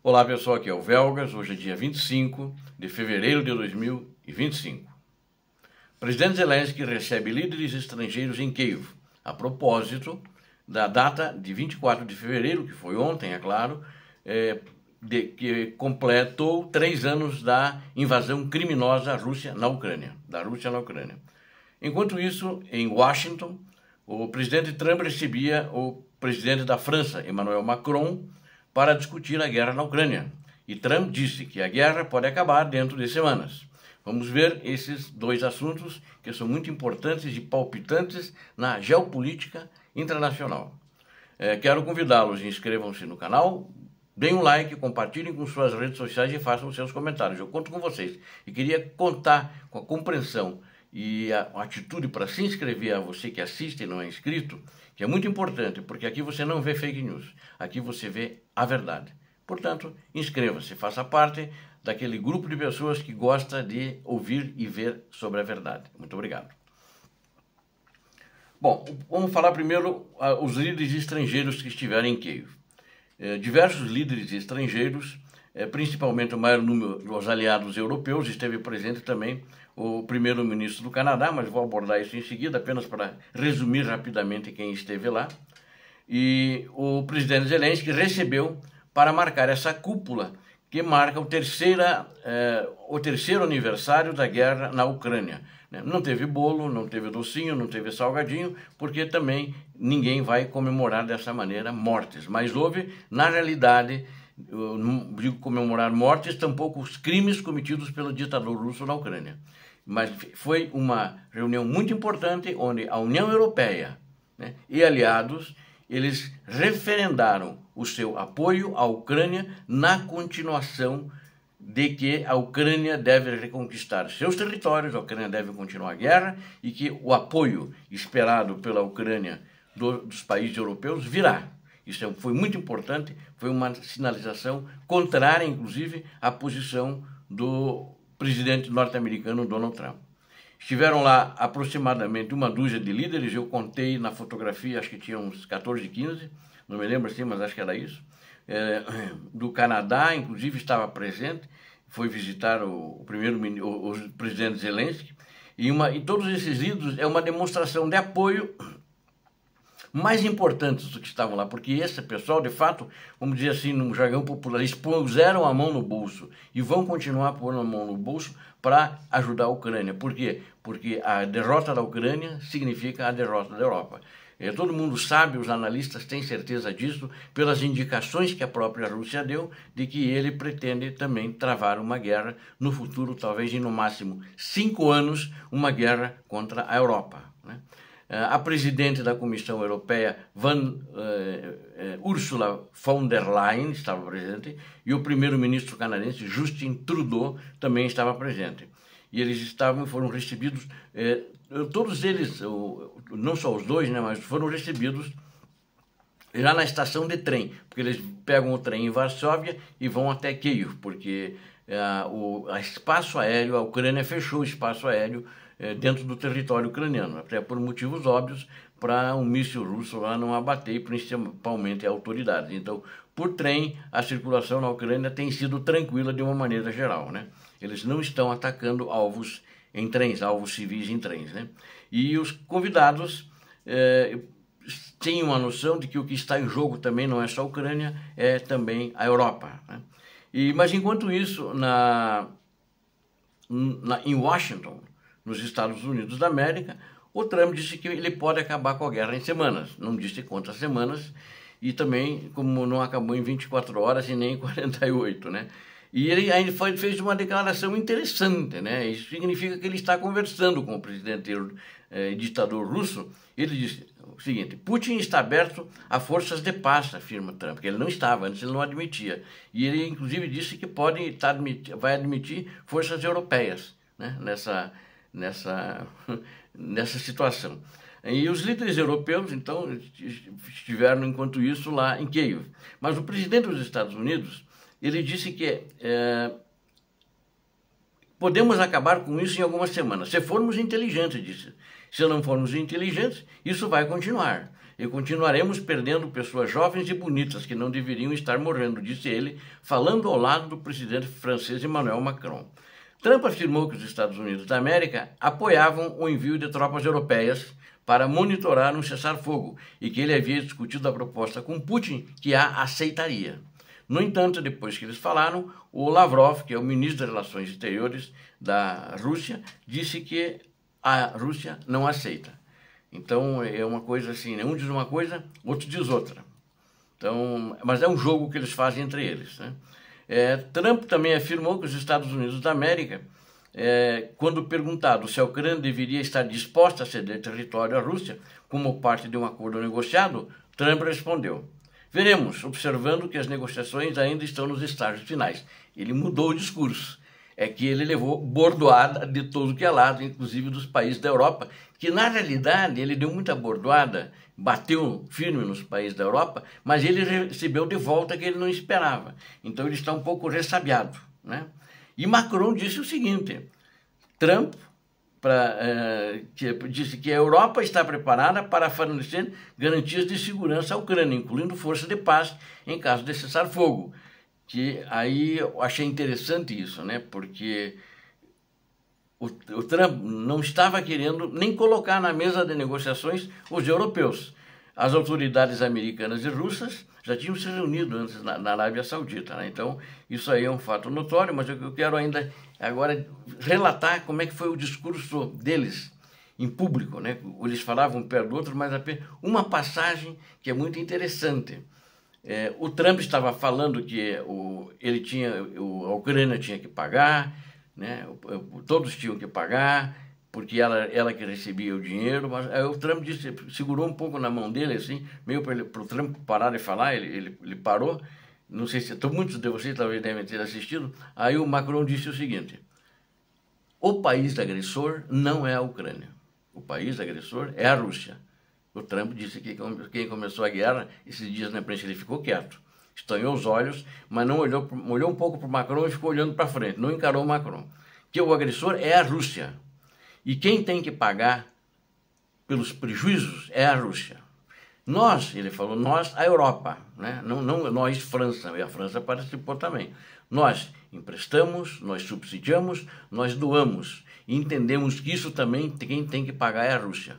Olá pessoal, aqui é o Velgas, hoje é dia 25 de fevereiro de 2025. O presidente Zelensky recebe líderes estrangeiros em Kiev, a propósito da data de 24 de fevereiro, que foi ontem, é claro, que completou 3 anos da invasão criminosa da Rússia na Ucrânia. Enquanto isso, em Washington, o presidente Trump recebia o presidente da França, Emmanuel Macron, para discutir a guerra na Ucrânia. E Trump disse que a guerra pode acabar dentro de semanas. Vamos ver esses dois assuntos que são muito importantes e palpitantes na geopolítica internacional. Quero convidá-los, inscrevam-se no canal, deem um like, compartilhem com suas redes sociais e façam seus comentários. Eu conto com vocês. E queria contar com a compreensão e a atitude para se inscrever a você que assiste e não é inscrito, que é muito importante, porque aqui você não vê fake news, aqui você vê a verdade. Portanto, inscreva-se, faça parte daquele grupo de pessoas que gosta de ouvir e ver sobre a verdade. Muito obrigado. Bom, vamos falar primeiro os líderes estrangeiros que estiveram em Kiev. Diversos líderes estrangeiros, principalmente o maior número dos aliados europeus, esteve presente também o primeiro-ministro do Canadá, mas vou abordar isso em seguida, apenas para resumir rapidamente quem esteve lá. E o presidente Zelensky recebeu para marcar essa cúpula que marca o terceiro aniversário da guerra na Ucrânia. Não teve bolo, não teve docinho, não teve salgadinho, porque também ninguém vai comemorar dessa maneira mortes. Mas houve, na realidade, eu não digo comemorar mortes, tampouco os crimes cometidos pelo ditador russo na Ucrânia. Mas foi uma reunião muito importante, onde a União Europeia, e aliados, eles referendaram o seu apoio à Ucrânia na continuação de que a Ucrânia deve reconquistar seus territórios, a Ucrânia deve continuar a guerra e que o apoio esperado pela Ucrânia dos países europeus virá. Isso foi muito importante, foi uma sinalização contrária, inclusive, à posição do presidente norte-americano Donald Trump. Estiveram lá aproximadamente uma dúzia de líderes, eu contei na fotografia, acho que tinha uns 14, 15, não me lembro assim, mas acho que era isso. Do Canadá, inclusive, estava presente, foi visitar o presidente Zelensky, e todos esses líderes é uma demonstração de apoio mais importantes do que estavam lá, porque esse pessoal, de fato, vamos dizer assim, no jargão popular, eles puseram a mão no bolso e vão continuar pondo a mão no bolso para ajudar a Ucrânia. Por quê? Porque a derrota da Ucrânia significa a derrota da Europa. Todo mundo sabe, os analistas têm certeza disso, pelas indicações que a própria Rússia deu, de que ele pretende também travar uma guerra no futuro, talvez em no máximo 5 anos, uma guerra contra a Europa, A presidente da Comissão Europeia, Ursula von der Leyen, estava presente, e o primeiro-ministro canadense, Justin Trudeau, também estava presente. E eles foram recebidos, todos eles, não só os dois, mas foram recebidos já na estação de trem, porque eles pegam o trem em Varsóvia e vão até Kiev, porque o espaço aéreo, a Ucrânia fechou o espaço aéreo dentro do território ucraniano, até por motivos óbvios, para um míssil russo lá não abater, principalmente autoridades. Então, por trem, a circulação na Ucrânia tem sido tranquila de uma maneira geral, Eles não estão atacando alvos em trens, alvos civis em trens, E os convidados têm uma noção de que o que está em jogo também não é só a Ucrânia, é também a Europa, Mas enquanto isso, em Washington, nos Estados Unidos da América, o Trump disse que ele pode acabar com a guerra em semanas. Não disse quantas semanas, e também como não acabou em 24 horas e nem em 48, E ele ainda fez uma declaração interessante, Isso significa que ele está conversando com o presidente ditador russo. Ele disse o seguinte: Putin está aberto a forças de paz, afirma Trump, que ele não estava, antes ele não admitia. E ele, inclusive, disse que vai admitir forças europeias, nessa situação. E os líderes europeus, então, estiveram, enquanto isso, lá em Kiev. Mas o presidente dos Estados Unidos, ele disse que podemos acabar com isso em algumas semanas, se formos inteligentes, disse. Se não formos inteligentes, isso vai continuar. e continuaremos perdendo pessoas jovens e bonitas que não deveriam estar morrendo, disse ele, falando ao lado do presidente francês Emmanuel Macron. Trump afirmou que os Estados Unidos da América apoiavam o envio de tropas europeias para monitorar um cessar-fogo e que ele havia discutido a proposta com Putin, que a aceitaria. No entanto, depois que eles falaram, o Lavrov, que é o ministro das Relações Exteriores da Rússia, disse que a Rússia não aceita. Então, é uma coisa assim, um diz uma coisa, outro diz outra. Então, mas é um jogo que eles fazem entre eles, né? Trump também afirmou que os Estados Unidos da América, quando perguntado se a Ucrânia deveria estar disposta a ceder território à Rússia como parte de um acordo negociado, Trump respondeu: veremos, observando que as negociações ainda estão nos estágios finais. Ele mudou o discurso. É que ele levou bordoada de todo que é lado, inclusive dos países da Europa, que na realidade ele deu muita bordoada, bateu firme nos países da Europa, mas ele recebeu de volta que ele não esperava. Então ele está um pouco ressabiado, né? E Macron disse o seguinte: Trump disse que a Europa está preparada para fornecer garantias de segurança à Ucrânia, incluindo força de paz em caso de cessar-fogo. Que aí eu achei interessante isso, né? Porque o Trump não estava querendo nem colocar na mesa de negociações os europeus. As autoridades americanas e russas já tinham se reunido antes na Arábia Saudita, né? Então, isso aí é um fato notório, mas eu quero ainda agora relatar como é que foi o discurso deles em público, né? Eles falavam um perto do outro, mas apenas uma passagem que é muito interessante. O Trump estava falando que a Ucrânia tinha que pagar, né? Todos tinham que pagar, porque ela que recebia o dinheiro, mas aí o Trump segurou um pouco na mão dele, assim, meio para o Trump parar de falar, ele parou. Não sei se muitos de vocês talvez devem ter assistido. Aí o Macron disse o seguinte: o país agressor não é a Ucrânia, o país agressor é a Rússia. O Trump disse que quem começou a guerra, esses dias na imprensa ele ficou quieto, estanhou os olhos, mas não olhou um pouco para o Macron e ficou olhando para frente, não encarou o Macron. Que o agressor é a Rússia. E quem tem que pagar pelos prejuízos é a Rússia. Nós, ele falou, nós, a Europa, né? Não nós, França, e a França participou também. Nós emprestamos, nós subsidiamos, nós doamos. E entendemos que isso também, quem tem que pagar é a Rússia.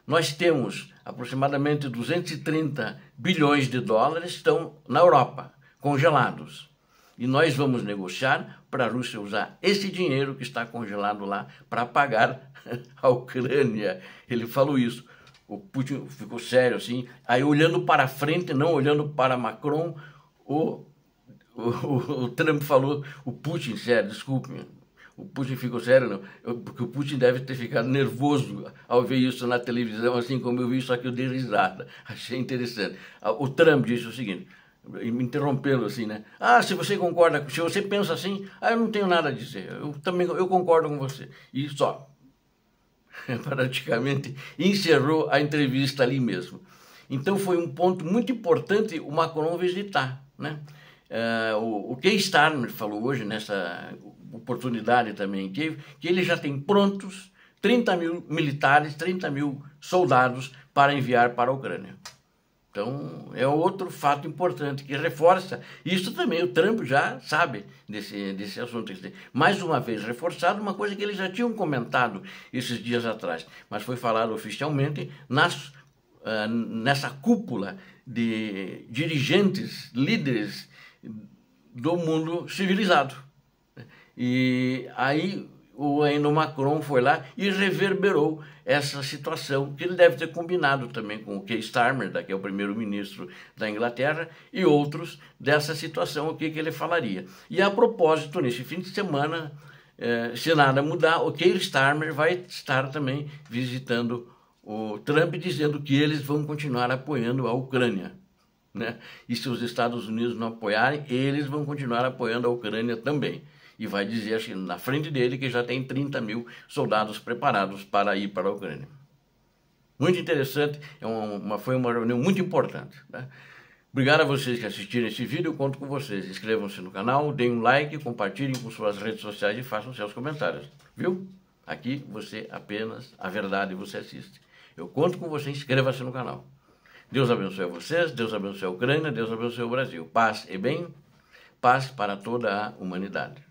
Nós temos aproximadamente 230 bilhões de dólares estão na Europa, congelados. E nós vamos negociar para a Rússia usar esse dinheiro que está congelado lá para pagar a Ucrânia. Ele falou isso. O Putin ficou sério assim, aí olhando para frente, não olhando para Macron, o Trump falou, o Putin, sério, desculpe-me, o Putin ficou sério, não, porque o Putin deve ter ficado nervoso ao ver isso na televisão, assim como eu vi, só que eu dei risada, achei interessante. O Trump disse o seguinte, me interrompendo assim, né? Se você concorda, se você pensa assim, eu não tenho nada a dizer, eu concordo com você, e só. Praticamente encerrou a entrevista ali mesmo. Então foi um ponto muito importante o Macron visitar, né? O Keir Starmer falou hoje, nessa oportunidade também em Kiev, que ele já tem prontos 30 mil militares, 30 mil soldados para enviar para a Ucrânia. Então, é outro fato importante que reforça. Isso também, o Trump já sabe desse assunto. Mais uma vez reforçado, uma coisa que eles já tinham comentado esses dias atrás, mas foi falado oficialmente nessa cúpula de dirigentes, líderes do mundo civilizado. E aí o Macron foi lá e reverberou essa situação, que ele deve ter combinado também com o Keir Starmer, que é o primeiro-ministro da Inglaterra, e outros dessa situação, o que ele falaria. E a propósito, nesse fim de semana, se nada mudar, o Keir Starmer vai estar também visitando o Trump, dizendo que eles vão continuar apoiando a Ucrânia, né? E se os Estados Unidos não apoiarem, eles vão continuar apoiando a Ucrânia também. E vai dizer, acho que na frente dele, que já tem 30 mil soldados preparados para ir para a Ucrânia. Muito interessante, foi uma reunião muito importante, né? Obrigado a vocês que assistiram esse vídeo, eu conto com vocês. Inscrevam-se no canal, deem um like, compartilhem com suas redes sociais e façam seus comentários. Viu? Aqui você apenas a verdade você assiste. Eu conto com você, inscreva-se no canal. Deus abençoe a vocês, Deus abençoe a Ucrânia, Deus abençoe o Brasil. Paz e bem, paz para toda a humanidade.